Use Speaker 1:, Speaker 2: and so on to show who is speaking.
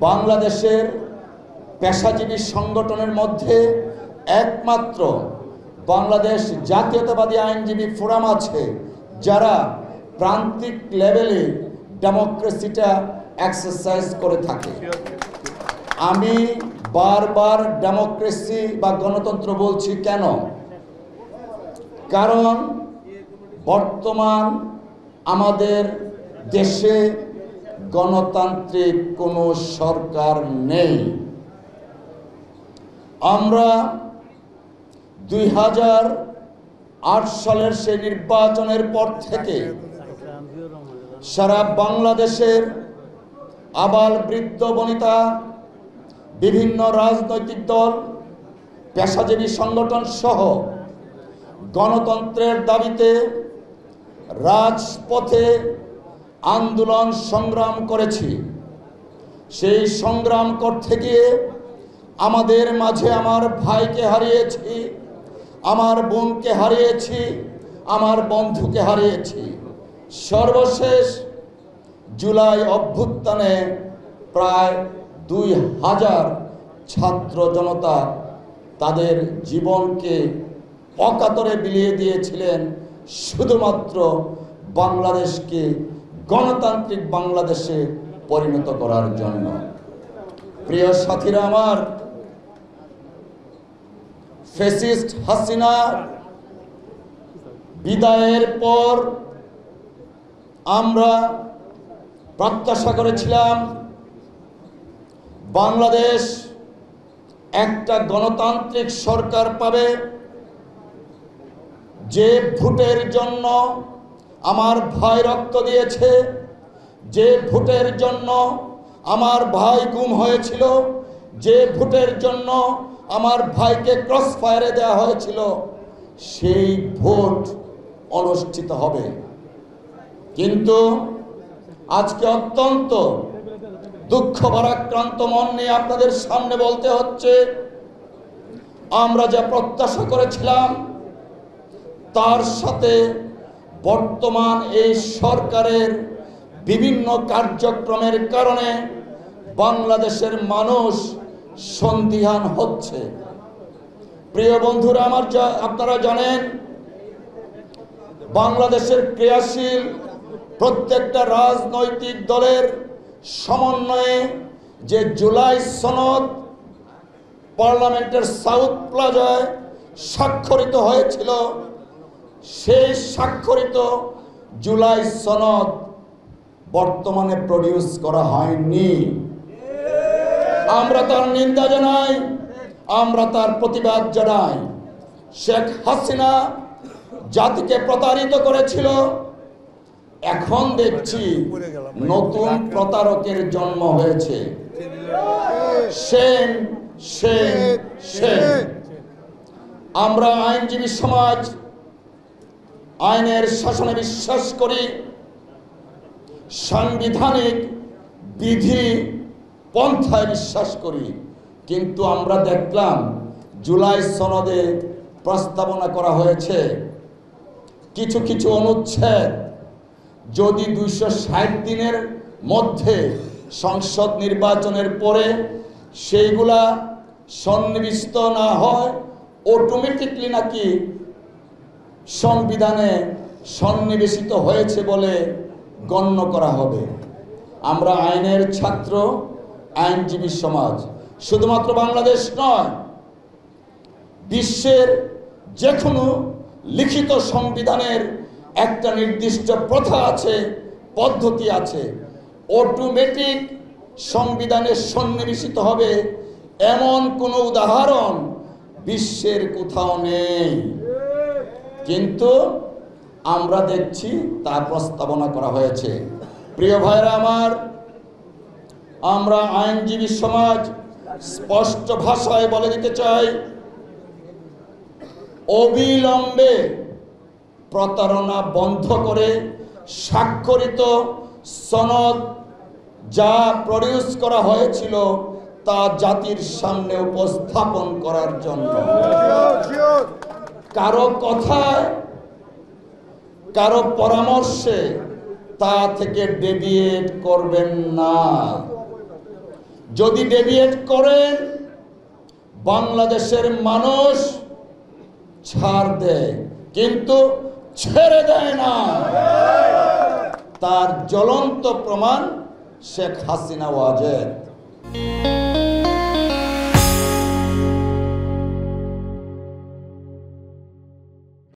Speaker 1: বাংলাদেশের পেশাজীবী সংগঠনের মধ্যে একমাত্র বাংলাদেশ জাতীয়তাবাদী আইনজীবী ফোরাম আছে যারা প্রান্তিক লেভেলে ডেমোক্রেসিটা এক্সারসাইজ করে থাকে। আমি বারবার ডেমোক্রেসি বা গণতন্ত্র বলছি কেন? কারণ বর্তমান আমাদের দেশে গণতান্ত্রিক কোনো সরকার নেই। আমরা 2008 সালের সেই নির্বাচনের পর থেকে সারা বাংলাদেশের আবাল বৃদ্ধ বনিতা, বিভিন্ন রাজনৈতিক দল, পেশাজীবী সংগঠন সহ গণতন্ত্রের দাবিতে রাজপথে আন্দোলন সংগ্রাম করেছি। সেই সংগ্রাম করতে গিয়ে আমাদের মাঝে আমার ভাইকে হারিয়েছি, আমার বোনকে হারিয়েছি, আমার বন্ধুকে হারিয়েছি। সর্বশেষ জুলাই অভ্যুত্থানে প্রায় 2000 ছাত্র জনতা তাদের জীবনকে অকাতরে বিলিয়ে দিয়েছিলেন শুধুমাত্র বাংলাদেশকে গণতান্ত্রিক বাংলাদেশে পরিণত করার জন্য। প্রিয় সাথীরা আমার, ফ্যাসিস্ট হাসিনা বিদায়ের পর আমরা প্রত্যাশা করেছিলাম বাংলাদেশ একটা গণতান্ত্রিক সরকার পাবে, যে ভোটের জন্য আমার ভাই রক্ত দিয়েছে, যে ভোটের জন্য আমার ভাই গুম হয়েছিল, যে ভোটের জন্য আমার ভাইকে ক্রস ফায়ারে দেওয়া হয়েছিল, সেই ভোট অনুষ্ঠিত হবে। কিন্তু আজকে অত্যন্ত দুঃখ ভারাক্রান্ত মন নিয়ে আপনাদের সামনে বলতে হচ্ছে, আমরা যা প্রত্যাশা করেছিলাম তার সাথে বর্তমান এই সরকারের বিভিন্ন কার্যক্রমের কারণে বাংলাদেশের মানুষ সন্দিহান হচ্ছে। প্রিয় বন্ধুরা আমার, আপনারা জানেন বাংলাদেশের ক্রিয়াশীল প্রত্যেকটা রাজনৈতিক দলের সমন্বয়ে যে জুলাই সনদ পার্লামেন্টের সাউথ প্লাজায় স্বাক্ষরিত হয়েছিল, সেই স্বাক্ষরিত জুলাই সনদ বর্তমানে প্রডিউস করা হয়নি। আমরা তার নিন্দা জানাই, আমরা তার প্রতিবাদ জানাই। শেখ হাসিনা জাতিকে প্রতারিত করেছিল, এখন দেখছি নতুন প্রতারকের জন্ম হয়েছে। Shame shame shame. আমরা আইনজীবী সমাজ আইনের শাসনে বিশ্বাস করি, সাংবিধানিক বিধি পন্থায় বিশ্বাস করি। কিন্তু আমরা দেখলাম জুলাই সনদে প্রস্তাবনা করা হয়েছে কিছু কিছু অনুচ্ছেদ যদি 260 দিনের মধ্যে সংসদ নির্বাচনের পরে সেইগুলা সন্নিবিষ্ট না হয়, অটোমেটিকলি নাকি সংবিধানে সন্নিবেশিত হয়েছে বলে গণ্য করা হবে। আমরা আইনের ছাত্র, আইনজীবী সমাজ শুধুমাত্র বাংলাদেশ নয়, বিশ্বের যে কোনো লিখিত সংবিধানের একটা নির্দিষ্ট প্রথা আছে, পদ্ধতি আছে। অটোমেটিক সংবিধানে সন্নিবেশিত হবে এমন কোনো উদাহরণ বিশ্বের কোথাও নেই। কিন্তু আমরা দেখছি তা প্রস্তাবনা করা হয়েছে। প্রিয় ভাইরা আমার, আমরা আইনজীবী সমাজ স্পষ্ট ভাষায় বলে দিতে চাই, অবিলম্বে প্রতারণা বন্ধ করে স্বাক্ষরিত সনদ যা প্রডিউস করা হয়েছিল তা জাতির সামনে উপস্থাপন করার জন্য কারো কথায়, কারো পরামর্শে তা থেকে ডেভিয়েট করবেন না। যদি ডেভিয়েট করেন বাংলাদেশের মানুষ ছাড় দেয়, কিন্তু ছেড়ে দেয় না। তার জ্বলন্ত প্রমাণ শেখ হাসিনা ওয়াজেদ।